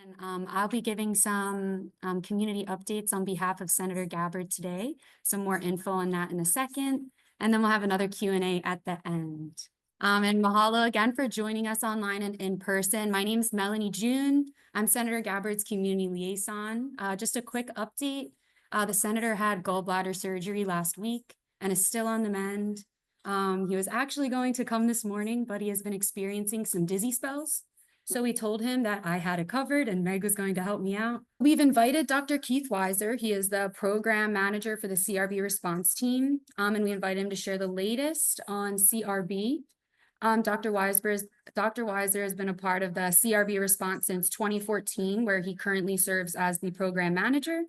And I'll be giving some community updates on behalf of Senator Gabbard today. Some more info on that in a second. And then we'll have another Q&A at the end. And mahalo again for joining us online and in person. My name is Melanie June. I'm Senator Gabbard's community liaison. Just a quick update. The senator had gallbladder surgery last week and is still on the mend. He was actually going to come this morning, but he has been experiencing some dizzy spells. So we told him that I had it covered and Meg was going to help me out. We've invited Dr. Keith Weiser. He is the program manager for the CRB Response Team. And we invited him to share the latest on CRB. Dr. Weiser has been a part of the CRB response since 2014, where he currently serves as the program manager.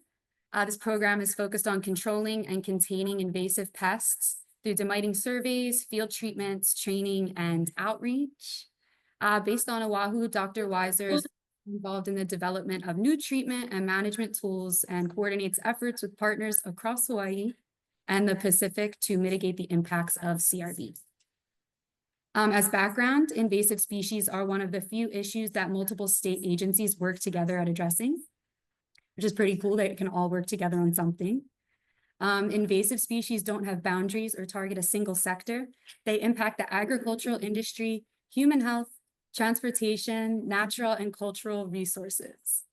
This program is focused on controlling and containing invasive pests through delimiting surveys, field treatments, training, and outreach. Based on Oahu, Dr. Weiser is involved in the development of new treatment and management tools and coordinates efforts with partners across Hawaii and the Pacific to mitigate the impacts of CRB. As background, invasive species are one of the few issues that multiple state agencies work together at addressing, which is pretty cool. They can all work together on something. Invasive species don't have boundaries or target a single sector. They impact the agricultural industry, human health, transportation, natural and cultural resources.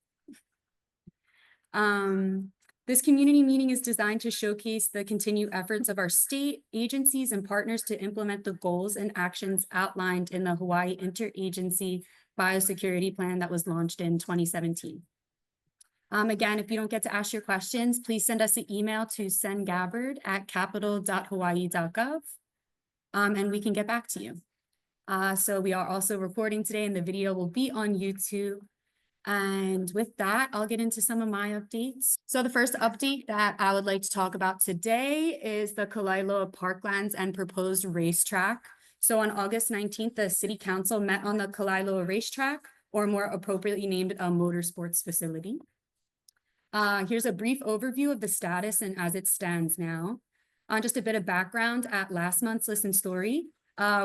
This community meeting is designed to showcase the continued efforts of our state agencies and partners to implement the goals and actions outlined in the Hawaii Interagency Biosecurity Plan that was launched in 2017. Again, if you don't get to ask your questions, please send us an email to sengabbard@capital.hawaii.gov, and we can get back to you. So we are also recording today and the video will be on YouTube. And with that, I'll get into some of my updates. So the first update that I would like to talk about today is the Kalaeloa Parklands and proposed racetrack. So on August 19th, the City Council met on the Kalaeloa racetrack, or more appropriately named a motorsports facility. Here's a brief overview of the status and as it stands now. Just a bit of background, at last month's Listen Story,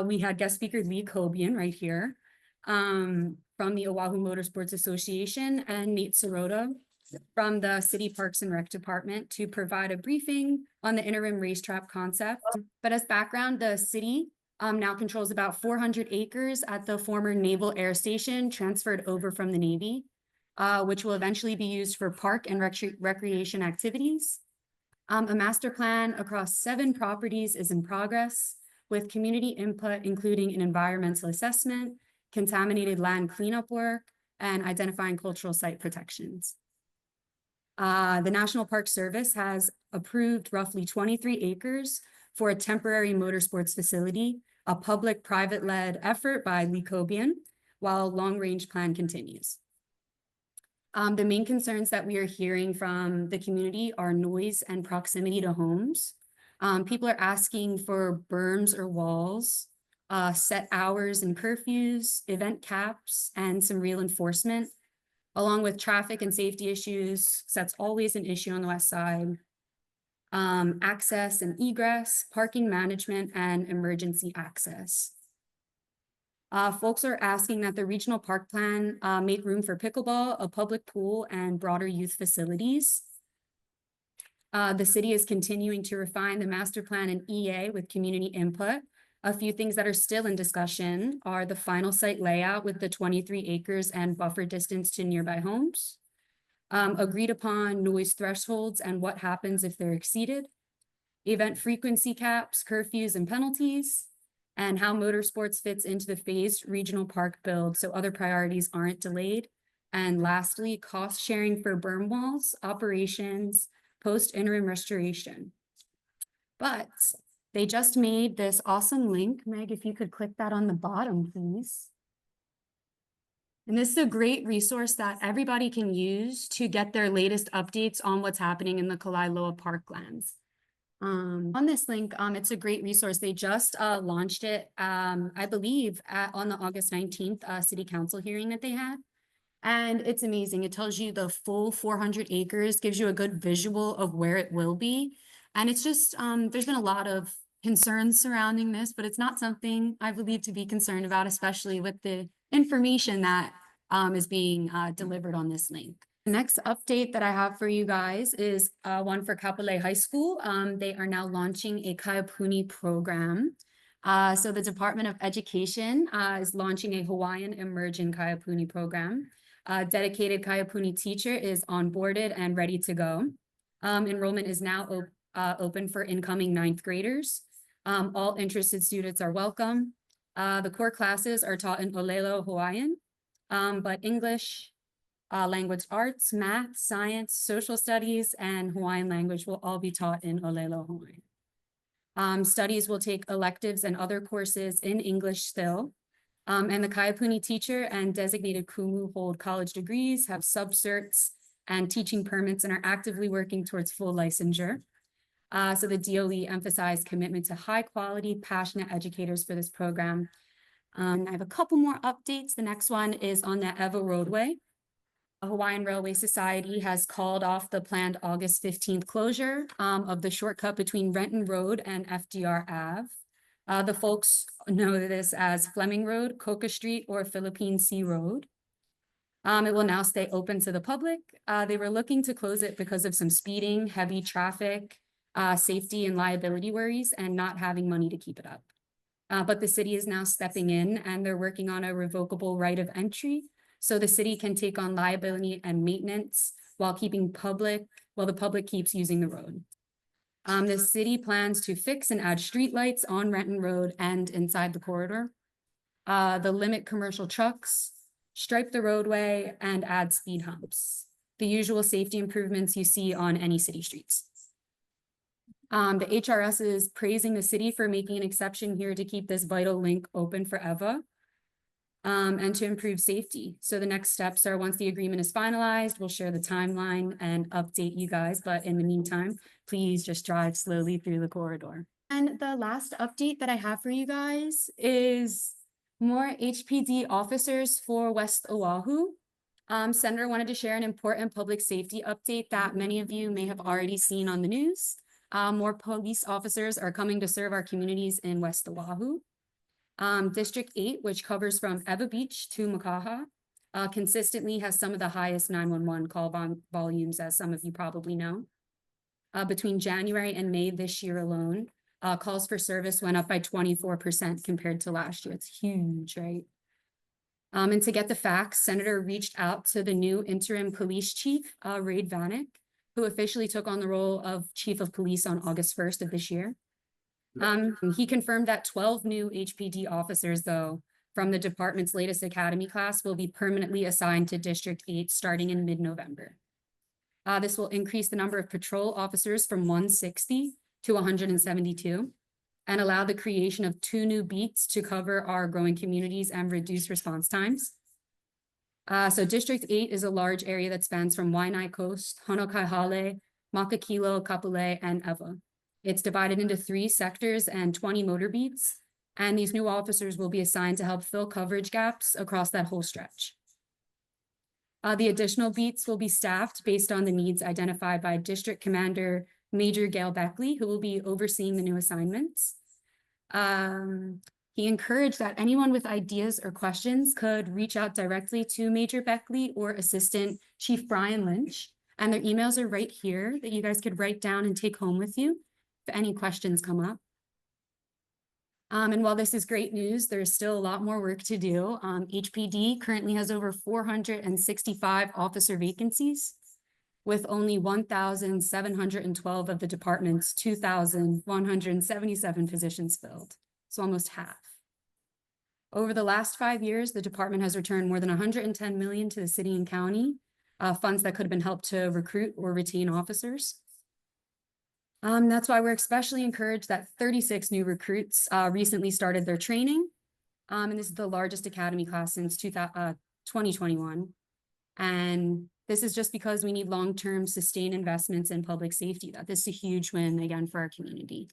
we had guest speaker Lee Cobian right here from the Oahu Motorsports Association and Nate Sirota from the City Parks and Rec Department to provide a briefing on the interim racetrack concept. But as background, the city now controls about 400 acres at the former Naval Air Station transferred over from the Navy, which will eventually be used for park and recreation activities. A master plan across 7 properties is in progress, with community input, including an environmental assessment, contaminated land cleanup work, and identifying cultural site protections. The National Park Service has approved roughly 23 acres for a temporary motorsports facility, a public-private-led effort by Lee Cobian, while long-range plan continues. The main concerns that we are hearing from the community are noise and proximity to homes. People are asking for berms or walls, set hours and curfews, event caps, and some real enforcement, along with traffic and safety issues. So that's always an issue on the west side. Access and egress, parking management, and emergency access. Folks are asking that the regional park plan make room for pickleball, a public pool, and broader youth facilities. The city is continuing to refine the master plan and EA with community input. A few things that are still in discussion are the final site layout with the 23 acres and buffer distance to nearby homes, agreed upon noise thresholds and what happens if they're exceeded, event frequency caps, curfews, and penalties, and how motorsports fits into the phased regional park build so other priorities aren't delayed. And lastly, cost sharing for berm walls, operations, post-interim restoration. But they just made this awesome link. Meg, if you could click that on the bottom, please. And this is a great resource that everybody can use to get their latest updates on what's happening in the Kalaeloa Parklands. On this link, it's a great resource. They just launched it, I believe, on the August 19th City Council hearing that they had. And it's amazing. It tells you the full 400 acres, gives you a good visual of where it will be. And it's just, there's been a lot of concerns surrounding this, but it's not something I believe to be concerned about, especially with the information that is being delivered on this link. The next update that I have for you guys is one for Kapolei High School. They are now launching a Kaiapuni program. So the Department of Education is launching a Hawaiian Immersion Kaiapuni program. A dedicated Kaiapuni teacher is onboarded and ready to go. Enrollment is now open for incoming 9th graders. All interested students are welcome. The core classes are taught in Olelo Hawaiian, but English, language arts, math, science, social studies, and Hawaiian language will all be taught in Olelo Hawaiian. Studies will take electives and other courses in English still. And the Kaiapuni teacher and designated kumu hold college degrees, have subcerts and teaching permits, and are actively working towards full licensure. So the DOE emphasized commitment to high quality, passionate educators for this program. I have a couple more updates. The next one is on the Ewa roadway. The Hawaiian Railway Society has called off the planned August 15th closure of the shortcut between Renton Road and FDR Ave. The folks know this as Fleming Road, Coca Street, or Philippine Sea Road. It will now stay open to the public. They were looking to close it because of some speeding, heavy traffic, safety and liability worries, and not having money to keep it up. But the city is now stepping in, and they're working on a revocable right of entry, so the city can take on liability and maintenance while the public keeps using the road. The city plans to fix and add streetlights on Renton Road and inside the corridor. The limit commercial trucks, stripe the roadway, and add speed humps. The usual safety improvements you see on any city streets. The HRS is praising the city for making an exception here to keep this vital link open forever. And to improve safety. So the next steps are, once the agreement is finalized, we'll share the timeline and update you guys. But in the meantime, please just drive slowly through the corridor. And the last update that I have for you guys is more HPD officers for West Oahu. Senator wanted to share an important public safety update that many of you may have already seen on the news. More police officers are coming to serve our communities in West Oahu. District 8, which covers from Ewa Beach to Makaha, consistently has some of the highest 911 call volumes, as some of you probably know. Between January and May this year alone, calls for service went up by 24% compared to last year. It's huge, right? And to get the facts, Senator reached out to the new interim police chief, Raid Vanek, who officially took on the role of chief of police on August 1st of this year. He confirmed that 12 new HPD officers, though, from the department's latest academy class will be permanently assigned to District 8 starting in mid-November. This will increase the number of patrol officers from 160 to 172 and allow the creation of 2 new beats to cover our growing communities and reduce response times. So District 8 is a large area that spans from Waianae Coast, Honokaihale, Makakilo, Kapolei, and Ewa. It's divided into 3 sectors and 20 motor beats, and these new officers will be assigned to help fill coverage gaps across that whole stretch. The additional beats will be staffed based on the needs identified by District Commander Major Gail Beckley, who will be overseeing the new assignments. He encouraged that anyone with ideas or questions could reach out directly to Major Beckley or Assistant Chief Brian Lynch, and their emails are right here that you guys could write down and take home with you if any questions come up. And while this is great news, there's still a lot more work to do. HPD currently has over 465 officer vacancies, with only 1,712 of the department's 2,177 positions filled, so almost half. Over the last 5 years, the department has returned more than $110 million to the city and county, funds that could have been helped to recruit or retain officers. That's why we're especially encouraged that 36 new recruits recently started their training. And this is the largest academy class since 2021. And this is just because we need long-term sustained investments in public safety. This is a huge win, again, for our community.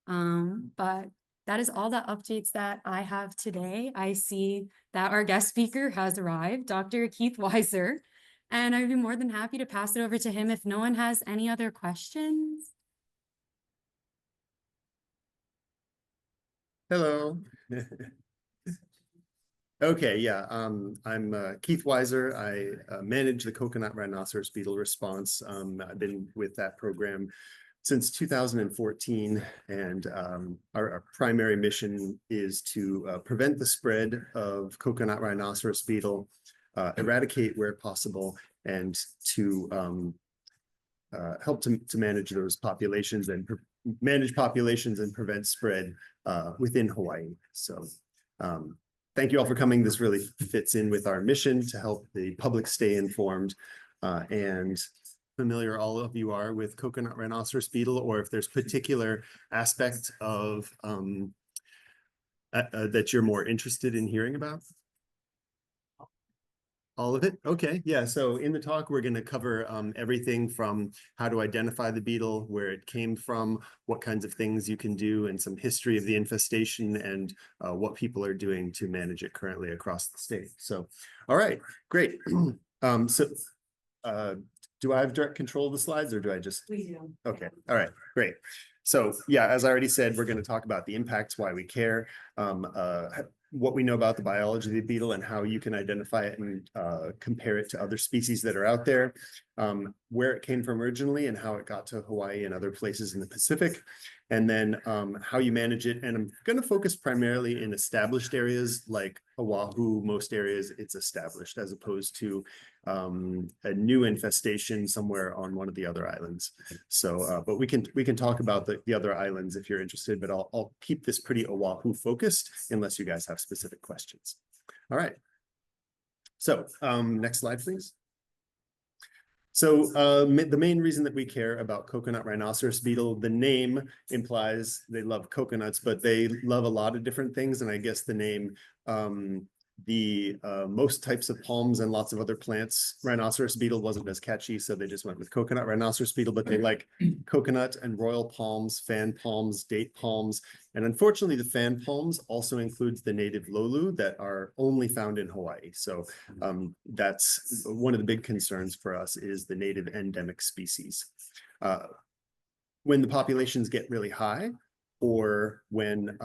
But that is all the updates that I have today. I see that our guest speaker has arrived, Dr. Keith Weiser. And I'd be more than happy to pass it over to him if no one has any other questions. Hello. Okay, yeah. I'm Keith Weiser. I manage the Coconut Rhinoceros Beetle response. I've been with that program since 2014, and our primary mission is to prevent the spread of coconut rhinoceros beetle, eradicate where possible, and to help to manage those populations and manage populations and prevent spread within Hawaii. So thank you all for coming. This really fits in with our mission to help the public stay informed and familiar all of you are with coconut rhinoceros beetle, or if there's particular aspect of that you're more interested in hearing about. All of it? Okay, yeah. So in the talk, we're going to cover everything from how to identify the beetle, where it came from, what kinds of things you can do, and some history of the infestation and what people are doing to manage it currently across the state. So, all right, great. Do I have direct control of the slides, or do I just? We do. Okay, all right, great. So yeah, as I already said, we're going to talk about the impacts, why we care, what we know about the biology of the beetle and how you can identify it and compare it to other species that are out there, where it came from originally and how it got to Hawaii and other places in the Pacific, and then how you manage it. And I'm going to focus primarily in established areas like Oahu. Most areas it's established, as opposed to a new infestation somewhere on one of the other islands. So, but we can talk about the other islands if you're interested, but I'll keep this pretty Oahu focused unless you guys have specific questions. All right. So next slide, please. So the main reason that we care about coconut rhinoceros beetle, the name implies they love coconuts, but they love a lot of different things. And I guess the name, most types of palms and lots of other plants, rhinoceros beetle wasn't as catchy, so they just went with coconut rhinoceros beetle, but they like coconut and royal palms, fan palms, date palms. And unfortunately, the fan palms also includes the native lolu that are only found in Hawaii. So that's one of the big concerns for us, is the native endemic species. When the populations get really high, or when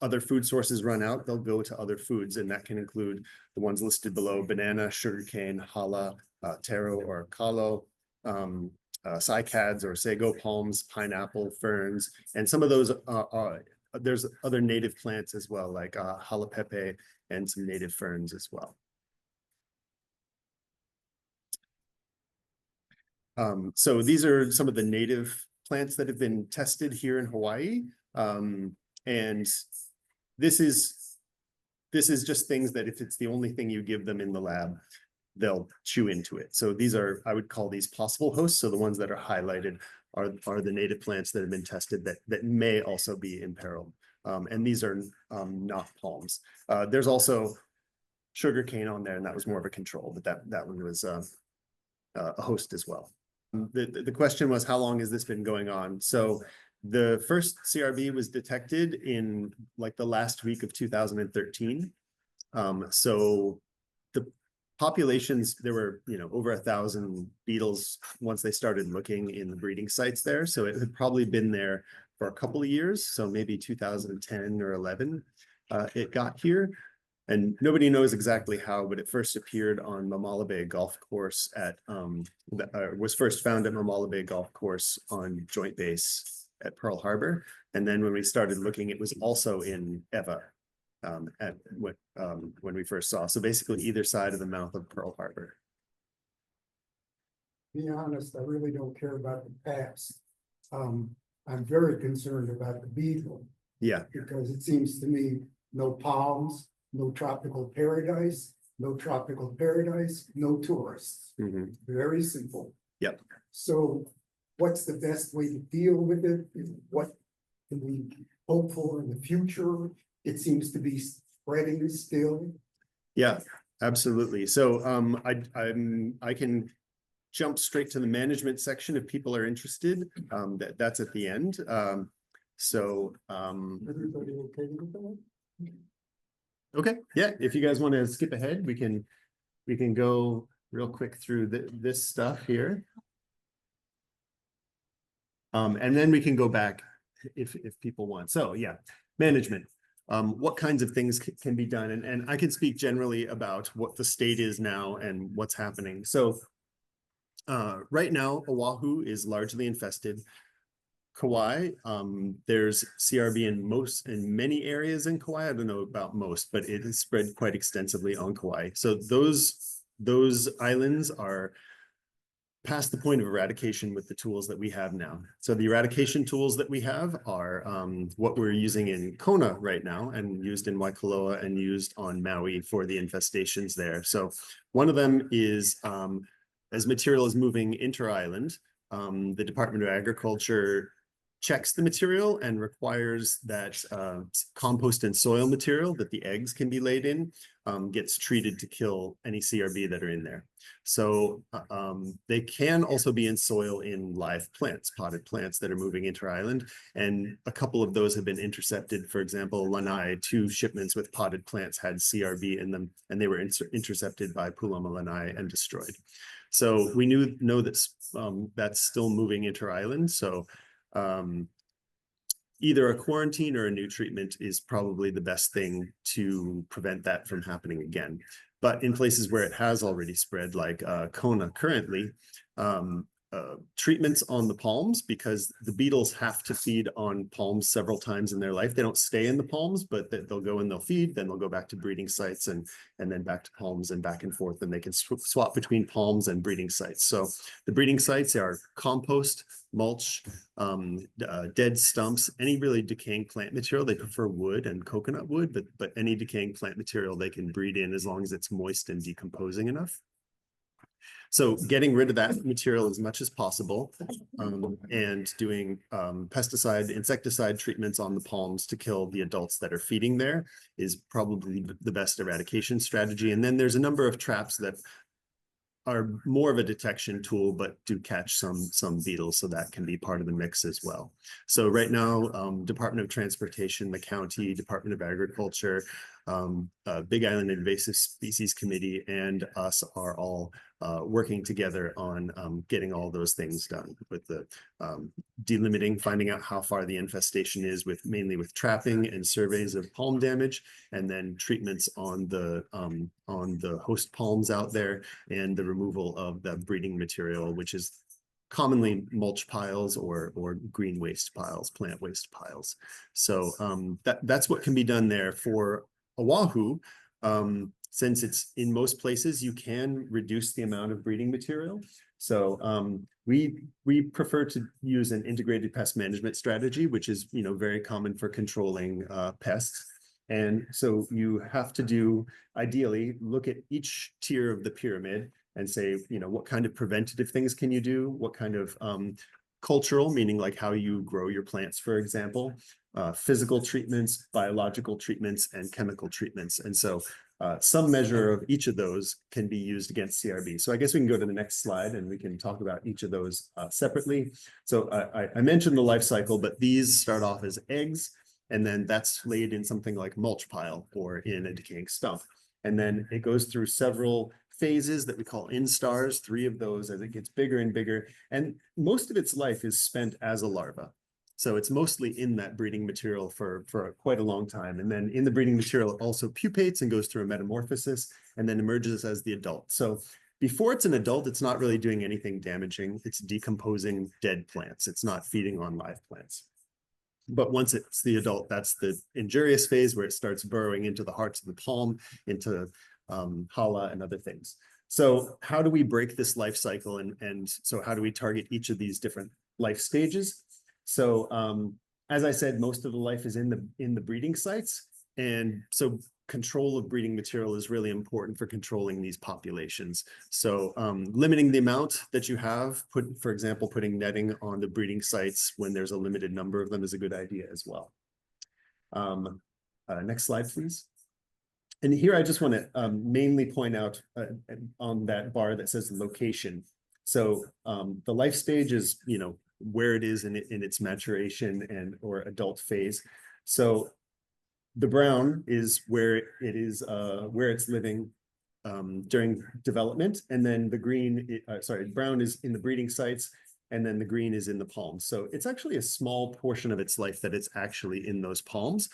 other food sources run out, they'll go to other foods, and that can include the ones listed below: banana, sugarcane, hala, taro or kalo, cycads or sago palms, pineapple, ferns, and some of those there's other native plants as well, like halapepe and some native ferns as well. So these are some of the native plants that have been tested here in Hawaii. And this is just things that if it's the only thing you give them in the lab, they'll chew into it. So these are, I would call these possible hosts. So the ones that are highlighted are the native plants that have been tested that may also be imperiled. And these are not palms. There's also sugarcane on there, and that was more of a control, but that one was a host as well. The question was, how long has this been going on? So the first CRB was detected in like the last week of 2013. So the populations, there were, over 1,000 beetles once they started looking in the breeding sites there. So it had probably been there for a couple of years. So maybe 2010 or 11, it got here. And nobody knows exactly how, but it first appeared on Mamala Bay Golf Course was first found at Mamala Bay Golf Course on Joint Base at Pearl Harbor. And then when we started looking, it was also in Ewa when we first saw. So basically either side of the mouth of Pearl Harbor. To be honest, I really don't care about the past. I'm very concerned about the beetle. Yeah. Because it seems to me no palms, no tropical paradise, no tourists. Mm-hmm. Very simple. Yep. So what's the best way to deal with it? What can we hope for in the future? It seems to be spreading still. Yeah, absolutely. So I can jump straight to the management section if people are interested. That's at the end. Everybody okay with that? Okay, yeah, if you guys want to skip ahead, we can go real quick through this stuff here. And then we can go back if people want. So yeah, management. what kinds of things can be done. And I can speak generally about what the state is now and what's happening. So right now, Oahu is largely infested. Kauai, there's CRB in many areas in Kauai. I don't know about most, but it is spread quite extensively on Kauai. So those islands are past the point of eradication with the tools that we have now. So the eradication tools that we have are what we're using in Kona right now and used in Waikoloa and used on Maui for the infestations there. So one of them is as material is moving inter-island, the Department of Agriculture checks the material and requires that compost and soil material that the eggs can be laid in gets treated to kill any CRB that are in there. So they can also be in soil in live plants, potted plants that are moving inter-island. And a couple of those have been intercepted. For example, Lanai, 2 shipments with potted plants had CRB in them, and they were intercepted by Pulama Lanai and destroyed. So we know that that's still moving inter-island. So either a quarantine or a new treatment is probably the best thing to prevent that from happening again. But in places where it has already spread, like Kona currently, treatments on the palms, because the beetles have to feed on palms several times in their life. They don't stay in the palms, but they'll go and they'll feed, then they'll go back to breeding sites and then back to palms and back and forth, and they can swap between palms and breeding sites. So the breeding sites are compost, mulch, dead stumps, any really decaying plant material. They prefer wood and coconut wood, but any decaying plant material they can breed in as long as it's moist and decomposing enough. So getting rid of that material as much as possible and doing pesticide, insecticide treatments on the palms to kill the adults that are feeding there is probably the best eradication strategy. And then there's a number of traps that are more of a detection tool, but do catch some beetles, so that can be part of the mix as well. So right now, Department of Transportation, the county, Department of Agriculture, Big Island Invasive Species Committee, and us are all working together on getting all those things done with the delimiting, finding out how far the infestation is mainly with trapping and surveys of palm damage, and then treatments on the host palms out there, and the removal of the breeding material, which is commonly mulch piles or green waste piles, plant waste piles. So that's what can be done there. For Oahu, since it's in most places, you can reduce the amount of breeding material. So we prefer to use an integrated pest management strategy, which is very common for controlling pests. And so you have to ideally look at each tier of the pyramid and say, what kind of preventative things can you do? What kind of cultural, meaning like how you grow your plants, for example, physical treatments, biological treatments, and chemical treatments. And so some measure of each of those can be used against CRB. So I guess we can go to the next slide and we can talk about each of those separately. So I mentioned the life cycle, but these start off as eggs, and then that's laid in something like mulch pile or in a decaying stump. And then it goes through several phases that we call instars, 3 of those as it gets bigger and bigger. And most of its life is spent as a larva. So it's mostly in that breeding material for quite a long time. And then in the breeding material, it also pupates and goes through a metamorphosis and then emerges as the adult. So before it's an adult, it's not really doing anything damaging. It's decomposing dead plants. It's not feeding on live plants. But once it's the adult, that's the injurious phase where it starts burrowing into the hearts of the palm, into hala and other things. So how do we break this life cycle? And so how do we target each of these different life stages? So as I said, most of the life is in the breeding sites. And so control of breeding material is really important for controlling these populations. So limiting the amount that you have, for example, putting netting on the breeding sites when there's a limited number of them is a good idea as well. Next slide, please. And here I just want to mainly point out on that bar that says location. So the life stage is, where it is in its maturation and or adult phase. So the brown is where it is, where it's living during development, and then the green, brown is in the breeding sites, and then the green is in the palms. So it's actually a small portion of its life that it's actually in those palms.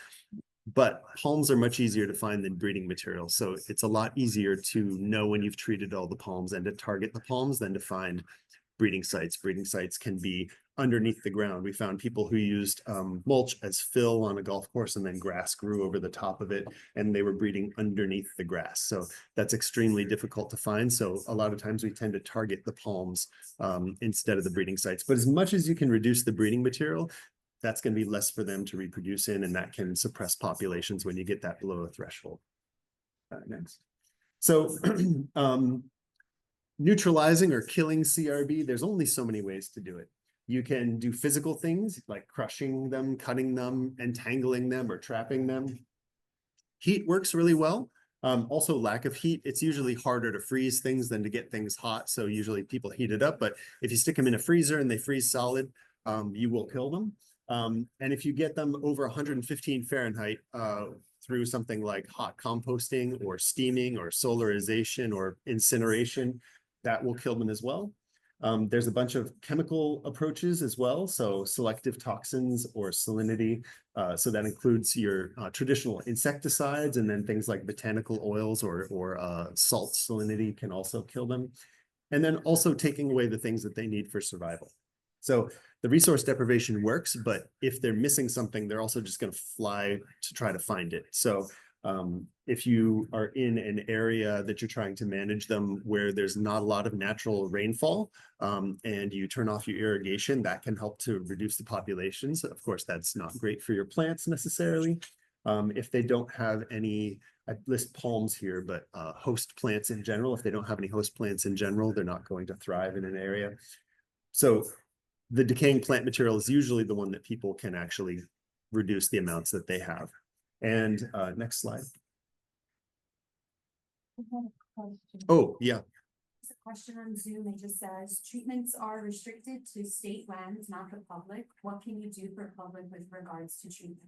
But palms are much easier to find than breeding material. So it's a lot easier to know when you've treated all the palms and to target the palms than to find breeding sites. Breeding sites can be underneath the ground. We found people who used mulch as fill on a golf course, and then grass grew over the top of it, and they were breeding underneath the grass. So that's extremely difficult to find. So a lot of times we tend to target the palms instead of the breeding sites. But as much as you can reduce the breeding material, that's going to be less for them to reproduce in, and that can suppress populations when you get that below a threshold. Next. So neutralizing or killing CRB, there's only so many ways to do it. You can do physical things like crushing them, cutting them, entangling them, or trapping them. Heat works really well. Also lack of heat. It's usually harder to freeze things than to get things hot. So usually people heat it up, but if you stick them in a freezer and they freeze solid, you will kill them. And if you get them over 115 Fahrenheit through something like hot composting or steaming or solarization or incineration, that will kill them as well. There's a bunch of chemical approaches as well. So selective toxins or salinity. So that includes your traditional insecticides, and then things like botanical oils or salt salinity can also kill them. And then also taking away the things that they need for survival. So the resource deprivation works, but if they're missing something, they're also just going to fly to try to find it. So if you are in an area that you're trying to manage them where there's not a lot of natural rainfall, and you turn off your irrigation, that can help to reduce the populations. Of course, that's not great for your plants necessarily. If they don't have any, I list palms here, but host plants in general, if they don't have any host plants in general, they're not going to thrive in an area. So the decaying plant material is usually the one that people can actually reduce the amounts that they have. And next slide. Oh, yeah. There's a question on Zoom. It just says, treatments are restricted to state lands, not the public. What can you do for public with regards to treatments?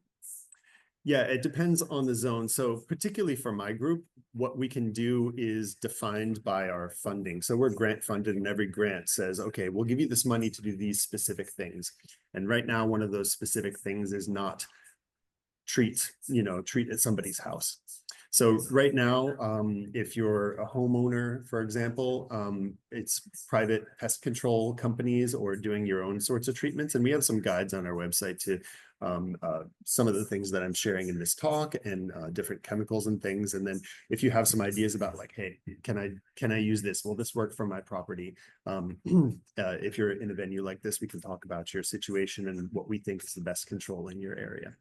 Yeah, it depends on the zone. So particularly for my group, what we can do is defined by our funding. So we're grant funded, and every grant says, okay, we'll give you this money to do these specific things. And right now, one of those specific things is not treat at somebody's house. So right now, if you're a homeowner, for example, it's private pest control companies or doing your own sorts of treatments. And we have some guides on our website to some of the things that I'm sharing in this talk, and different chemicals and things. And then if you have some ideas about like, hey, can I use this? Will this work for my property? If you're in a venue like this, we can talk about your situation and what we think is the best control in your area.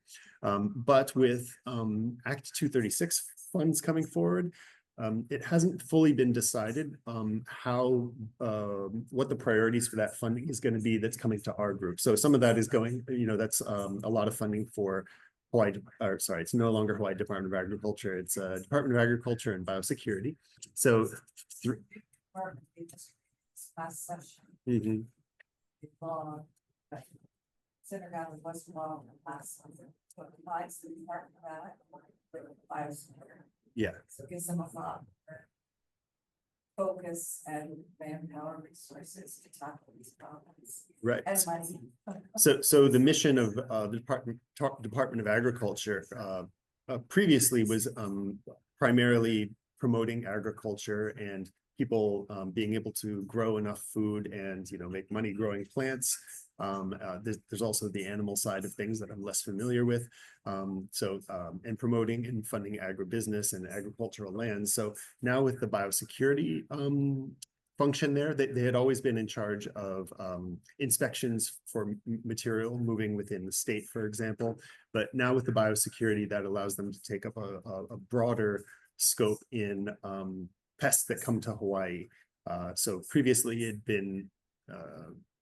But with Act 236 funds coming forward, it hasn't fully been decided what the priorities for that funding is going to be that's coming to our group. So some of that is going, that's a lot of funding for Hawaii, or sorry, it's no longer Hawaii Department of Agriculture. It's Department of Agriculture and Biosecurity. So last session. Mm-hmm. Law, Senator Gabbard was law last summer. So it provides the Department of Biosecurity. Yeah. So it gives them a lot more focus and manpower resources to tackle these problems. Right. And money. So the mission of the Department of Agriculture previously was primarily promoting agriculture and people being able to grow enough food and make money growing plants. There's also the animal side of things that I'm less familiar with. And promoting and funding agribusiness and agricultural lands. So now with the biosecurity function there, they had always been in charge of inspections for material moving within the state, for example. But now with the biosecurity, that allows them to take up a broader scope in pests that come to Hawaii. So previously it had been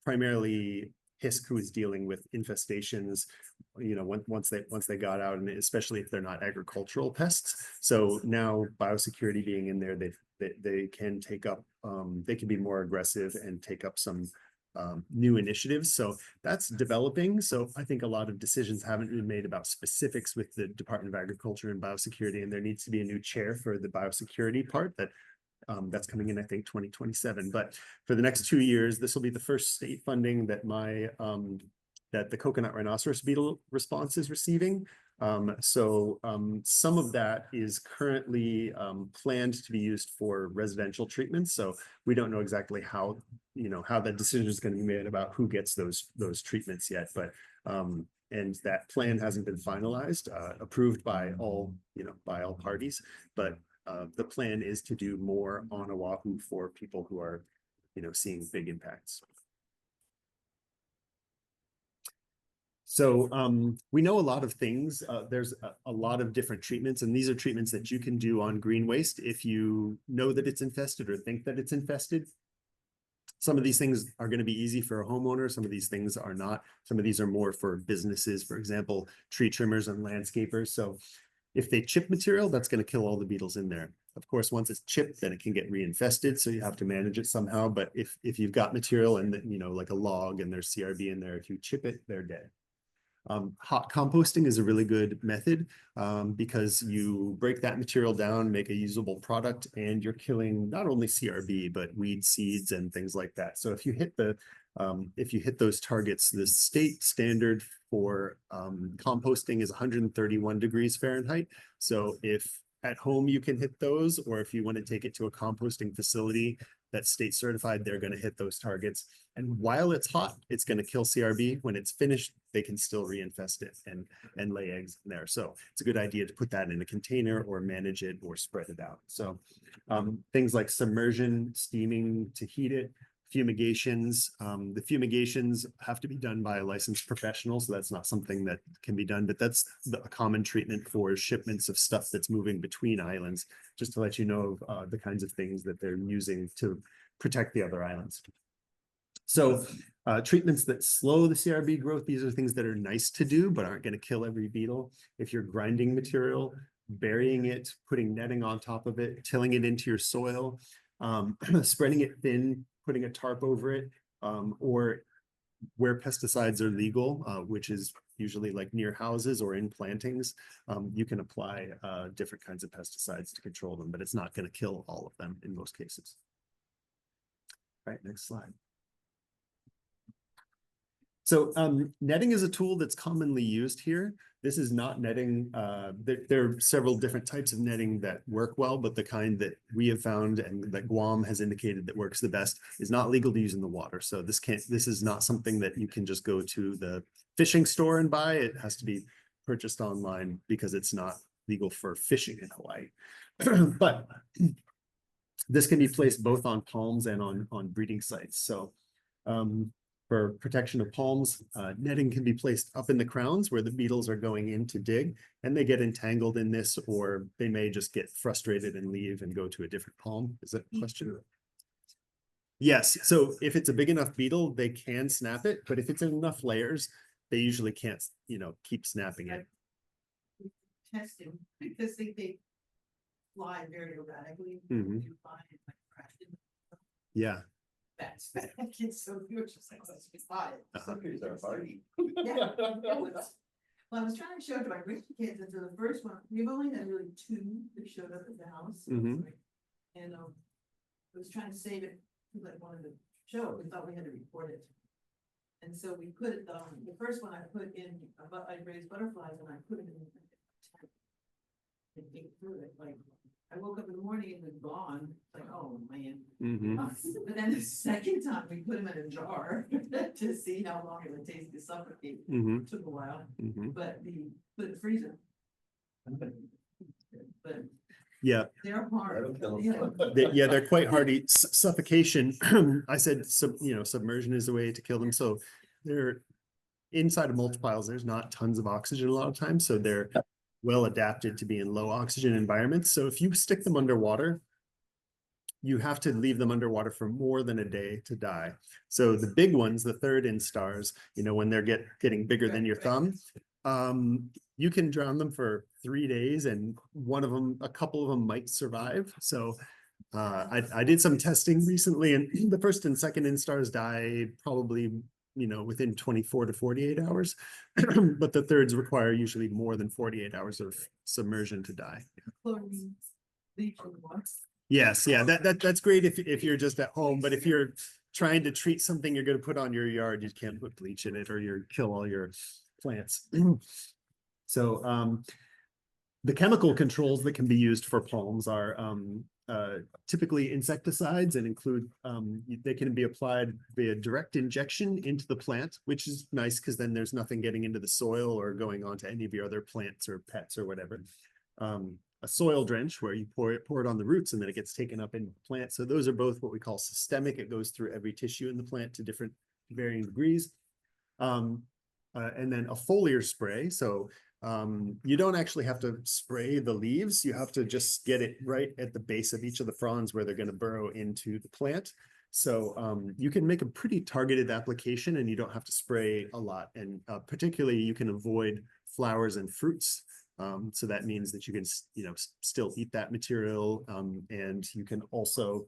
primarily HISC who is dealing with infestations, once they got out, and especially if they're not agricultural pests. So now biosecurity being in there, they can take up, they can be more aggressive and take up some new initiatives. So that's developing. So I think a lot of decisions haven't been made about specifics with the Department of Agriculture and Biosecurity, and there needs to be a new chair for the biosecurity part that's coming in, I think, 2027. But for the next 2 years, this will be the first state funding that that the Coconut Rhinoceros Beetle response is receiving. Some of that is currently planned to be used for residential treatments. So we don't know exactly how, how that decision is going to be made about who gets those treatments yet, but and that plan hasn't been finalized, approved by all, by all parties, but the plan is to do more on Oahu for people who are, seeing big impacts. So we know a lot of things. There's a lot of different treatments, and these are treatments that you can do on green waste if you know that it's infested or think that it's infested. Some of these things are going to be easy for a homeowner. Some of these things are not. Some of these are more for businesses, for example, tree trimmers and landscapers. So if they chip material, that's going to kill all the beetles in there. Of course, once it's chipped, then it can get reinfested. So you have to manage it somehow. But if you've got material and, like a log and there's CRB in there, if you chip it, they're dead. Hot composting is a really good method because you break that material down, make a usable product, and you're killing not only CRB, but weed seeds and things like that. So if you hit those targets, the state standard for composting is 131 degrees Fahrenheit. So if at home you can hit those, or if you want to take it to a composting facility that's state certified, they're going to hit those targets. And while it's hot, it's going to kill CRB. When it's finished, they can still reinfest it and lay eggs in there. So it's a good idea to put that in a container or manage it or spread it out. So things like submersion, steaming to heat it, fumigations. The fumigations have to be done by a licensed professional, so that's not something that can be done, but that's a common treatment for shipments of stuff that's moving between islands, just to let you know of the kinds of things that they're using to protect the other islands. So treatments that slow the CRB growth, these are things that are nice to do, but aren't going to kill every beetle. If you're grinding material, burying it, putting netting on top of it, tilling it into your soil, spreading it thin, putting a tarp over it, or where pesticides are legal, which is usually like near houses or in plantings, you can apply different kinds of pesticides to control them, but it's not going to kill all of them in most cases. All right, next slide. So netting is a tool that's commonly used here. This is not netting. There are several different types of netting that work well, but the kind that we have found and that Guam has indicated that works the best is not legal to use in the water. So this is not something that you can just go to the fishing store and buy. It has to be purchased online because it's not legal for fishing in Hawaii. But this can be placed both on palms and on breeding sites. So for protection of palms, netting can be placed up in the crowns where the beetles are going in to dig, and they get entangled in this, or they may just get frustrated and leave and go to a different palm. Is that a question? Yes. So if it's a big enough beetle, they can snap it, but if it's in enough layers, they usually can't, keep snapping it. Testing because they fly very erratically. Mhm. You find it like crashing. Yeah. That's so you're just like, let's be quiet. Somebody's our party. Yeah. Well, I was trying to show it to my grandkids, and so the first one, we've only had really two that showed up at the house. So Mhm. and I was trying to save it because I wanted to show it. We thought we had to record it. And so we put it, the first one I put in, I raised butterflies and I put it in the tank. And dig through it, like, I woke up in the morning and it was gone, like, oh, man. Mhm. But then the second time we put them in a jar to see how long it would take to suffocate. Mhm. Took a while, Mhm. but put in the freezer. But Yeah. they're hard. That'll kill you know. 'em. Yeah, they're quite hardy. Suffocation. I said, submersion is the way to kill them. So they're inside of multipliles. There's not tons of oxygen a lot of times, so they're well adapted to be in low oxygen environments. So if you stick them underwater, you have to leave them underwater for more than a day to die. So the big ones, the third instars, when they're getting bigger than your thumb, you can drown them for 3 days, and a couple of them might survive. So I did some testing recently, and the first and second instars die probably, within 24 to 48 hours, but the thirds require usually more than 48 hours of submersion to die. Chlorine bleach in the water. Yes, yeah, that's great if you're just at home, but if you're trying to treat something you're going to put on your yard, you can't put bleach in it or you kill all your plants. So the chemical controls that can be used for palms are typically insecticides and include they can be applied via direct injection into the plant, which is nice because then there's nothing getting into the soil or going on to any of your other plants or pets or whatever. A soil drench where you pour it on the roots and then it gets taken up into the plant. So those are both what we call systemic. It goes through every tissue in the plant to different varying degrees. And then a foliar spray. So you don't actually have to spray the leaves. You have to just get it right at the base of each of the fronds where they're going to burrow into the plant. So you can make a pretty targeted application and you don't have to spray a lot. And particularly you can avoid flowers and fruits. So that means that you can, still eat that material, and you can also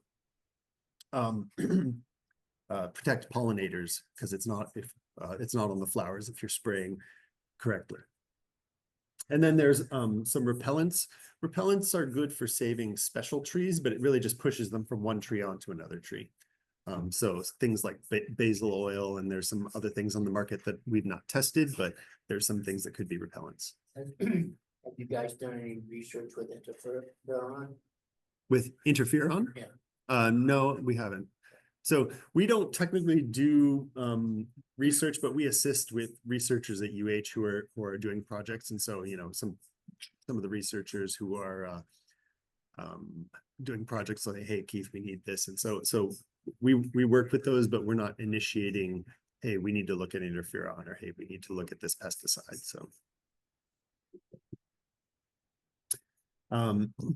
protect pollinators because it's not on the flowers if you're spraying correctly. And then there's some repellents. Repellents are good for saving special trees, but it really just pushes them from one tree onto another tree. So things like basil oil, and there's some other things on the market that we've not tested, but there's some things that could be repellents. Have you guys done any research with interferon? With interferon? Yeah. No, we haven't. So we don't technically do research, but we assist with researchers at UH who are doing projects. And so, some of the researchers who are doing projects like, hey, Keith, we need this. And so we work with those, but we're not initiating, hey, we need to look at interferon, or hey, we need to look at this pesticide.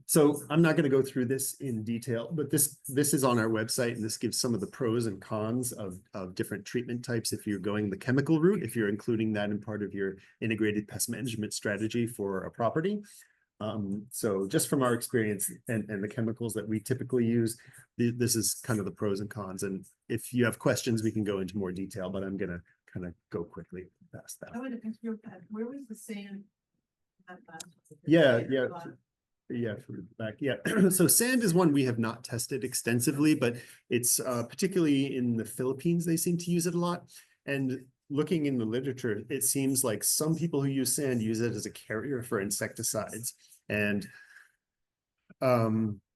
So I'm not going to go through this in detail, but this is on our website, and this gives some of the pros and cons of different treatment types if you're going the chemical route, if you're including that in part of your integrated pest management strategy for a property. So just from our experience and the chemicals that we typically use, this is kind of the pros and cons. And if you have questions, we can go into more detail, but I'm going to kind of go quickly past that. I would ask your pet, where was the sand? Yeah. So sand is one we have not tested extensively, but it's particularly in the Philippines, they seem to use it a lot. And looking in the literature, it seems like some people who use sand use it as a carrier for insecticides. And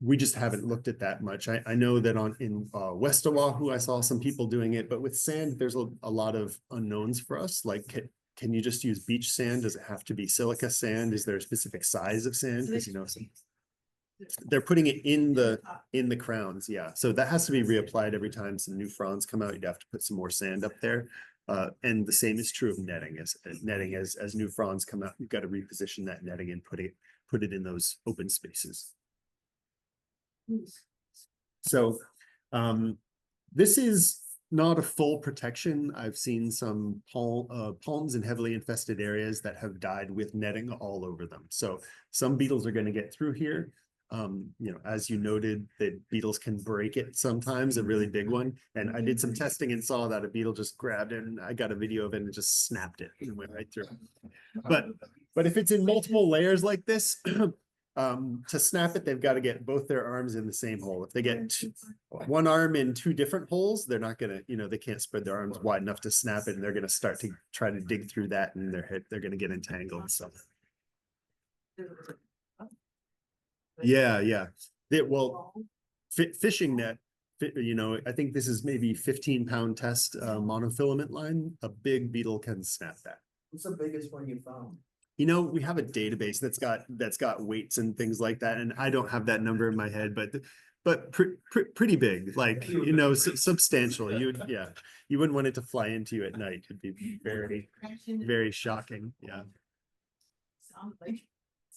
we just haven't looked at that much. I know that in West Oahu, I saw some people doing it, but with sand, there's a lot of unknowns for us. Like, can you just use beach sand? Does it have to be silica sand? Is there a specific size of sand? Because they're putting it in the crowns. Yeah. So that has to be reapplied every time some new fronds come out. You'd have to put some more sand up there. And the same is true of netting. As new fronds come out, you've got to reposition that netting and put it in those open spaces. So this is not a full protection. I've seen some palms in heavily infested areas that have died with netting all over them. So some beetles are going to get through here. As you noted, the beetles can break it sometimes, a really big one. And I did some testing and saw that a beetle just grabbed it, and I got a video of it and just snapped it and went right through. But if it's in multiple layers like this, to snap it, they've got to get both their arms in the same hole. If they get one arm in two different holes, they're not going to, they can't spread their arms wide enough to snap it, and they're going to start to try to dig through that, and they're going to get entangled. So yeah. Fishing net, I think this is maybe 15-pound test monofilament line. A big beetle can snap that. What's the biggest one you found? We have a database that's got weights and things like that, and I don't have that number in my head, but pretty big, like substantial. You wouldn't want it to fly into you at night. It'd be very, very shocking. Yeah.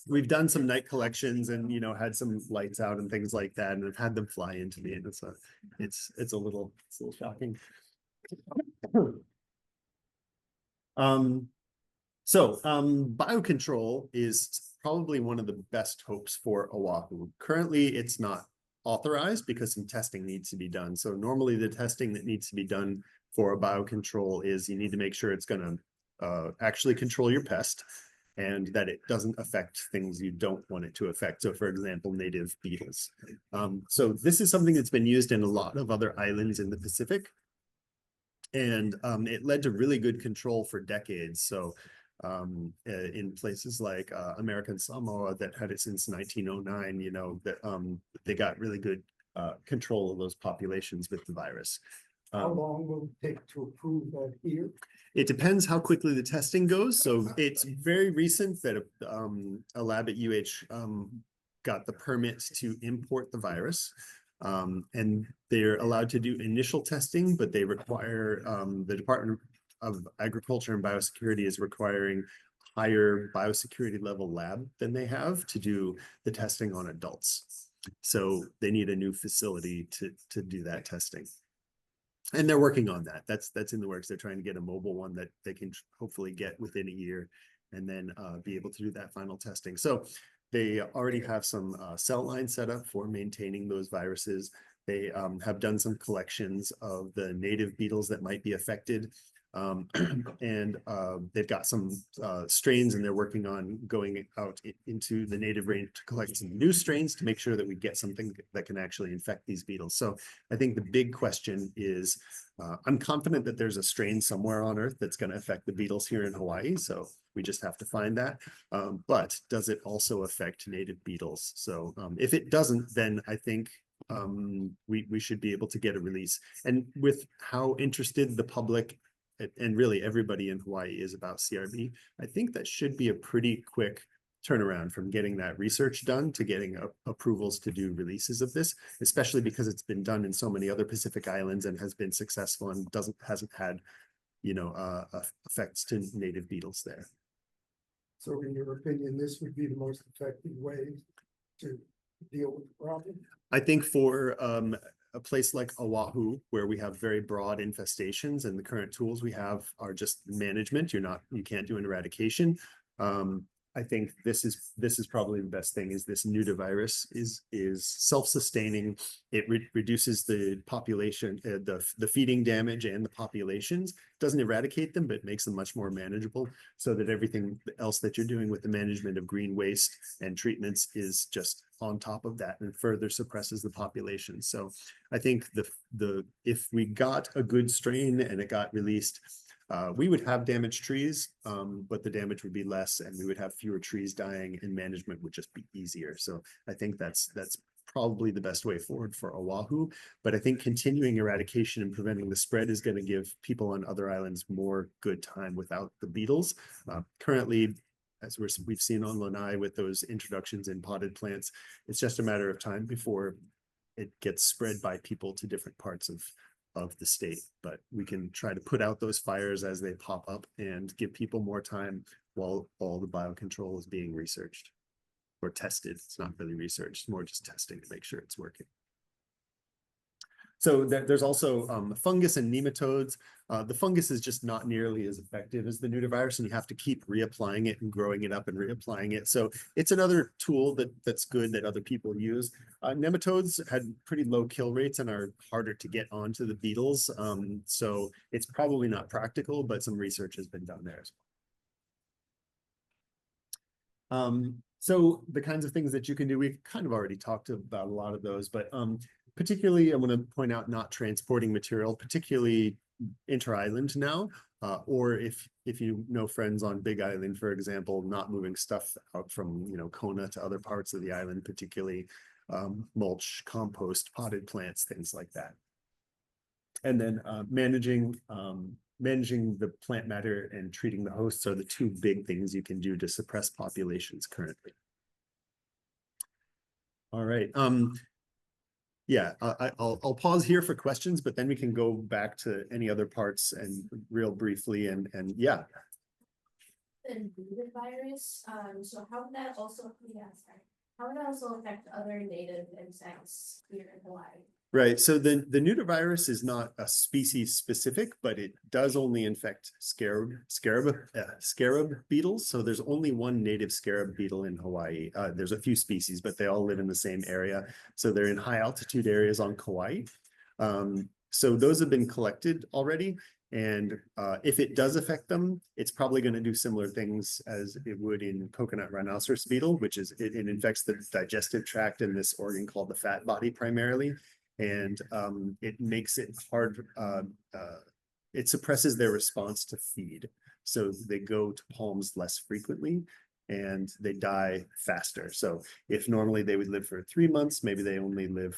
We've done some night collections and had some lights out and things like that, and I've had them fly into me, and it's a little shocking. Biocontrol is probably one of the best hopes for Oahu. Currently, it's not authorized because some testing needs to be done. So normally the testing that needs to be done for a biocontrol is you need to make sure it's going to actually control your pest and that it doesn't affect things you don't want it to affect. So for example, native beetles. So this is something that's been used in a lot of other islands in the Pacific. And it led to really good control for decades. So in places like American Samoa that had it since 1909, you know, that they got really good control of those populations with the virus. How long will it take to approve that here? It depends how quickly the testing goes. So it's very recent that a lab at UH got the permit to import the virus. And they're allowed to do initial testing, but they require the Department of Agriculture and Biosecurity is requiring higher biosecurity level lab than they have to do the testing on adults. So they need a new facility to do that testing. And they're working on that. That's in the works. They're trying to get a mobile one that they can hopefully get within a year and then be able to do that final testing. So they already have some cell lines set up for maintaining those viruses. They have done some collections of the native beetles that might be affected. And they've got some strains, and they're working on going out into the native range to collect some new strains to make sure that we get something that can actually infect these beetles. So I think the big question is, I'm confident that there's a strain somewhere on Earth that's going to affect the beetles here in Hawaii. So we just have to find that. But does it also affect native beetles? So if it doesn't, then I think we should be able to get a release. And with how interested the public and really everybody in Hawaii is about CRB, I think that should be a pretty quick turnaround from getting that research done to getting approvals to do releases of this, especially because it's been done in so many other Pacific islands and has been successful and hasn't had, you know, effects to native beetles there. So in your opinion, this would be the most effective way to deal with the problem? I think for a place like Oahu, where we have very broad infestations and the current tools we have are just management, you can't do an eradication. I think this is probably the best thing. Is this nudibvirus is self-sustaining. It reduces the population, the feeding damage and the populations. Doesn't eradicate them, but makes them much more manageable, so that everything else that you're doing with the management of green waste and treatments is just on top of that and further suppresses the population. So I think if we got a good strain and it got released, we would have damaged trees, but the damage would be less and we would have fewer trees dying and management would just be easier. So I think that's probably the best way forward for Oahu. But I think continuing eradication and preventing the spread is going to give people on other islands more good time without the beetles. Currently, as we've seen on Lanai with those introductions in potted plants, it's just a matter of time before it gets spread by people to different parts of the state. But we can try to put out those fires as they pop up and give people more time while all the biocontrol is being researched or tested. It's not really research, more just testing to make sure it's working. So there's also fungus and nematodes. The fungus is just not nearly as effective as the nudibvirus, and you have to keep reapplying it and growing it up and reapplying it. So it's another tool that's good that other people use. Nematodes had pretty low kill rates and are harder to get onto the beetles. So it's probably not practical, but some research has been done there as well. So the kinds of things that you can do, we've kind of already talked about a lot of those, but particularly, I want to point out not transporting material, particularly inter-island now, or if you know friends on Big Island, for example, not moving stuff out from, you know, Kona to other parts of the island, particularly mulch, compost, potted plants, things like that. And then managing the plant matter and treating the hosts are the two big things you can do to suppress populations currently. All right. Yeah, I'll pause here for questions, but then we can go back to any other parts and real briefly and yeah. The nudibvirus, so how would that also, how would that also affect other native insects here in Hawaii? Right, so the nudibvirus is not a species specific, but it does only infect scarab beetles. So there's only one native scarab beetle in Hawaii. There's a few species, but they all live in the same area. So they're in high altitude areas on Kauai. So those have been collected already. And if it does affect them, it's probably going to do similar things as it would in coconut rhinoceros beetle, which is it infects the digestive tract and this organ called the fat body primarily. And it makes it hard, it suppresses their response to feed. So they go to palms less frequently and they die faster. So if normally they would live for 3 months, maybe they only live,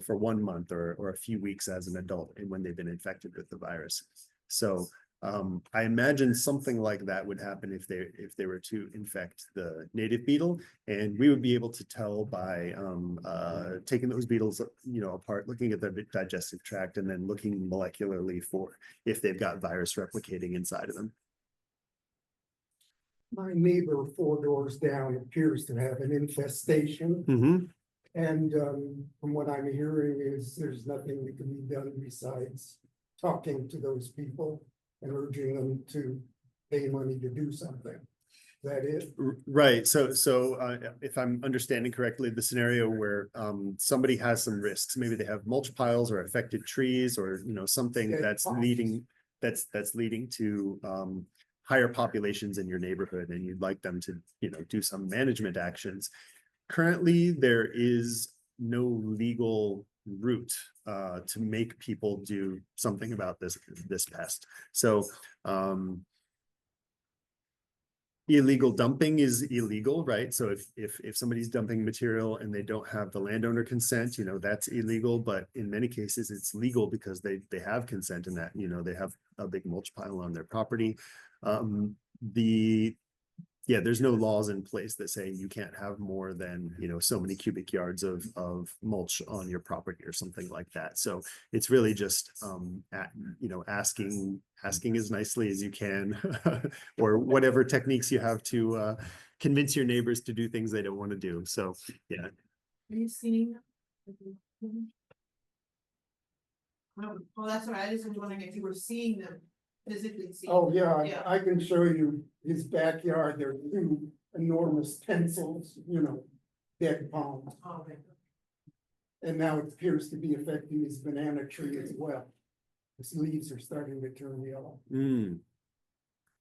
for 1 month or a few weeks as an adult and when they've been infected with the virus. So I imagine something like that would happen if they were to infect the native beetle, and we would be able to tell by taking those beetles, apart, looking at their digestive tract, and then looking molecularly for if they've got virus replicating inside of them. My neighbor 4 doors down appears to have an infestation. Mm-hmm. And from what I'm hearing is there's nothing that can be done besides talking to those people and urging them to pay money to do something. Is that it? Right. So if I'm understanding correctly, the scenario where somebody has some risks, maybe they have mulch piles or affected trees, or something Dead that's palms. leading to higher populations in your neighborhood, and you'd like them to do some management actions. Currently, there is no legal route to make people do something about this pest. So illegal dumping is illegal, right? So if somebody's dumping material and they don't have the landowner consent, that's illegal. But in many cases, it's legal because they have consent in that they have a big mulch pile on their property. There's no laws in place that say you can't have more than, so many cubic yards of mulch on your property or something like that. So it's really just, asking as nicely as you can, or whatever techniques you have to convince your neighbors to do things they don't want to do. So, yeah. Are you seeing? Well, that's all right. I just was wondering if you were seeing them, physically seeing. Oh, yeah, Yeah. I can show you his backyard. There are 2 enormous pencils, dead palms. Oh, okay. And now it appears to be affecting his banana tree as well. His leaves are starting to turn yellow.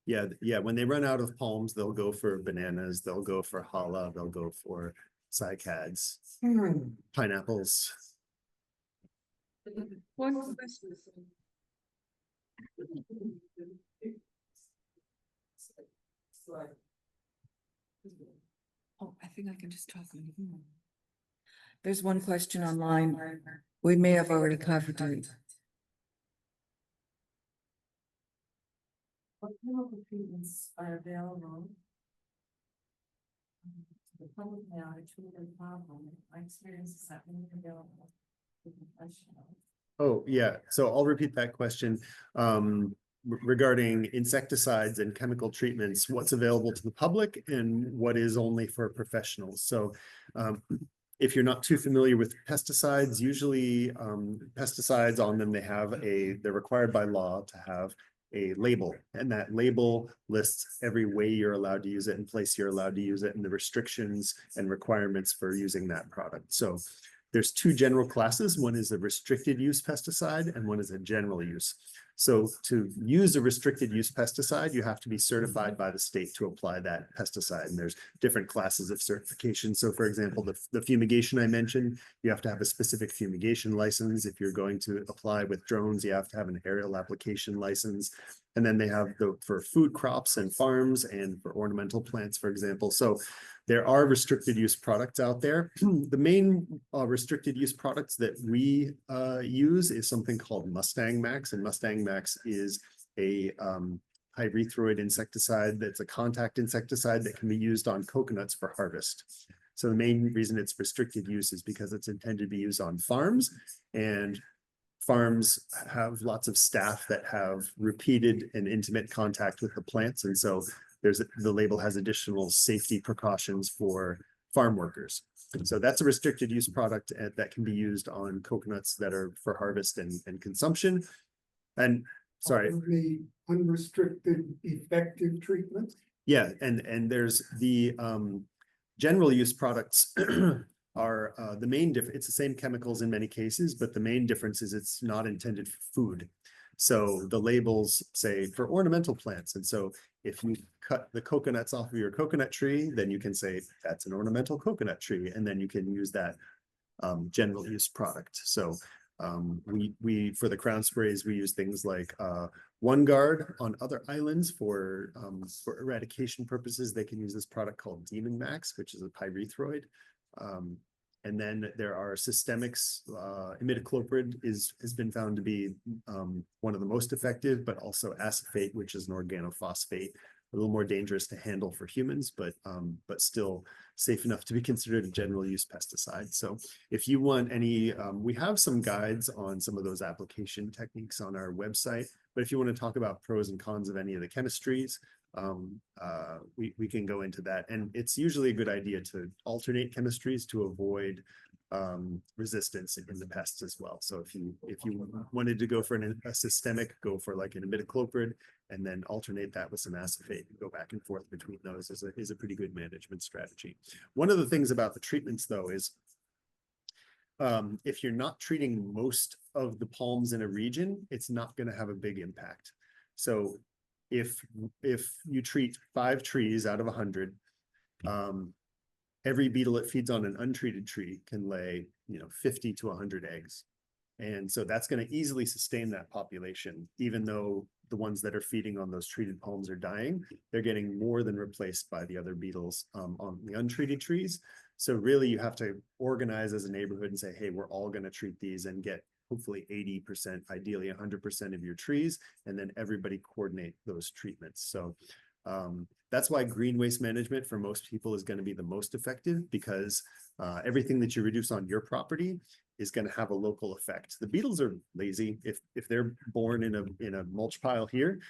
Yeah. When they run out of palms, they'll go for bananas, they'll go for challah, they'll go for cycads, pineapples. One question. Oh, I think I can just talk. There's one question online. We may have already covered it. What chemical treatments are available? The public now to treat the problem. My experience is that when available to professionals. Oh, yeah. So I'll repeat that question. Regarding insecticides and chemical treatments, what's available to the public and what is only for professionals. So if you're not too familiar with pesticides, usually pesticides on them, they're required by law to have a label, and that label lists every way you're allowed to use it and place you're allowed to use it and the restrictions and requirements for using that product. So there's 2 general classes. One is a restricted use pesticide and one is a general use. So to use a restricted use pesticide, you have to be certified by the state to apply that pesticide. And there's different classes of certification. So for example, the fumigation I mentioned, you have to have a specific fumigation license. If you're going to apply with drones, you have to have an aerial application license. And then they have for food crops and farms and for ornamental plants, for example. So there are restricted use products out there. The main restricted use products that we use is something called Mustang Max, and Mustang Max is a pyrethroid insecticide that's a contact insecticide that can be used on coconuts for harvest. So the main reason it's restricted use is because it's intended to be used on farms, and farms have lots of staff that have repeated and intimate contact with the plants, and so the label has additional safety precautions for farm workers. And so that's a restricted use product that can be used on coconuts that are for harvest and consumption. And sorry. The unrestricted effective treatment. Yeah, and there's the general use products are the main difference. It's the same chemicals in many cases, but the main difference is it's not intended for food. So the labels say for ornamental plants. And so if you cut the coconuts off of your coconut tree, then you can say that's an ornamental coconut tree. And then you can use that general use product. So For the crown sprays, we use things like One Guard on other islands for eradication purposes. They can use this product called Demon Max, which is a pyrethroid. And then there are systemics. Imidacloprid has been found to be one of the most effective, but also acephate, which is an organophosphate, a little more dangerous to handle for humans, but still safe enough to be considered a general use pesticide. So if you want any, we have some guides on some of those application techniques on our website, but if you want to talk about pros and cons of any of the chemistries, we can go into that. And it's usually a good idea to alternate chemistries to avoid resistance in the pests as well. So if you wanted to go for a systemic, go for like an imidacloprid, and then alternate that with some acephate and go back and forth between those is a pretty good management strategy. One of the things about the treatments though is if you're not treating most of the palms in a region, it's not going to have a big impact. So if you treat 5 trees out of 100, every beetle that feeds on an untreated tree can lay, 50 to 100 eggs. And so that's going to easily sustain that population, even though the ones that are feeding on those treated palms are dying, they're getting more than replaced by the other beetles on the untreated trees. So really you have to organize as a neighborhood and say, hey, we're all going to treat these and get hopefully 80%, ideally 100% of your trees, and then everybody coordinate those treatments. So that's why green waste management for most people is going to be the most effective, because everything that you reduce on your property is going to have a local effect. The beetles are lazy. If they're born in a mulch pile here,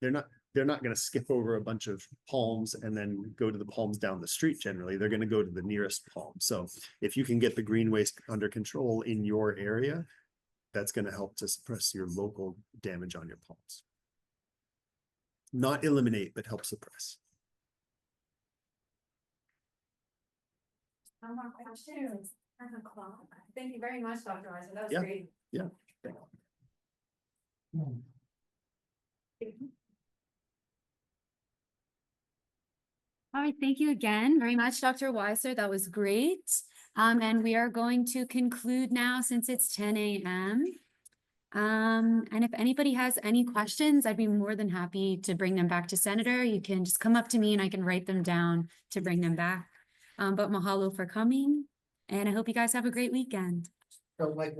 they're not going to skip over a bunch of palms and then go to the palms down the street. Generally, they're going to go to the nearest palm. So if you can get the green waste under control in your area, that's going to help to suppress your local damage on your palms. Not eliminate, but help suppress. No more questions. 10 o'clock. Thank you very much, Dr. Weiser. That was Yeah. great. Yeah. All right, thank you again very much, Dr. Weiser. That was great. And we are going to conclude now since it's 10 a.m. And if anybody has any questions, I'd be more than happy to bring them back to Senator. You can just come up to me and I can write them down to bring them back. But mahalo for coming, and I hope you guys have a great weekend. So like